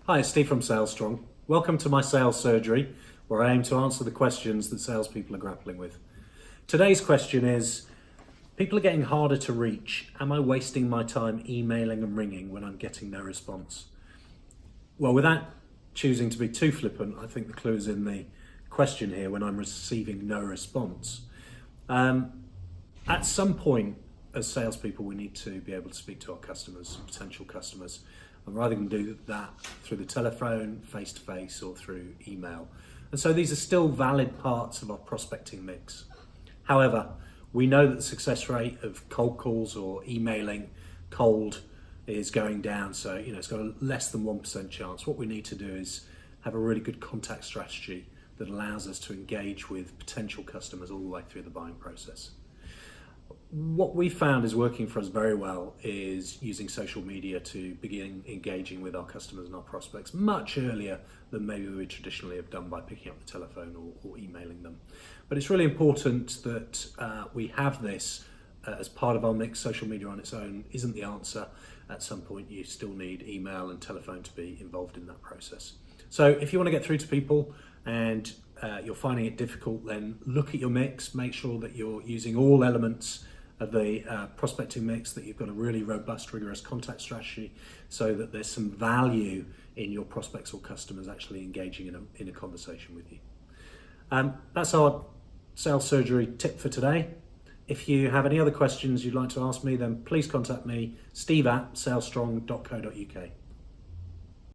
Hi, it's Steve from SalesStrong. Welcome to my sales surgery, where I aim to answer the questions that salespeople are grappling with. Today's question is, people are getting harder to reach. Am I wasting my time emailing and ringing when I'm getting no response? Well, without choosing to be too flippant, I think the clue is in the question here when I'm receiving no response. At some point, as salespeople, we need to be able to speak to our customers, potential customers. And we're either going to do that through the telephone, face-to-face, or through email. And so these are still valid parts of our prospecting mix. However, we know that the success rate of cold calls or emailing cold is going down. So, it's got a less than 1% chance. What we need to do is have a really good contact strategy that allows us to engage with potential customers all the way through the buying process. What we found is working for us very well is using social media to begin engaging with our customers and our prospects much earlier than maybe we traditionally have done by picking up the telephone or emailing them. But it's really important that we have this as part of our mix. Social media on its own isn't the answer. At some point you still need email and telephone to be involved in that process. So if you want to get through to people and you're finding it difficult, then look at your mix, make sure that you're using all elements of the prospecting mix, that you've got a really robust, rigorous contact strategy so that there's some value in your prospects or customers actually engaging in a conversation with you. That's our sales surgery tip for today. If you have any other questions you'd like to ask me, then please contact me, steve@salesstrong.co.uk.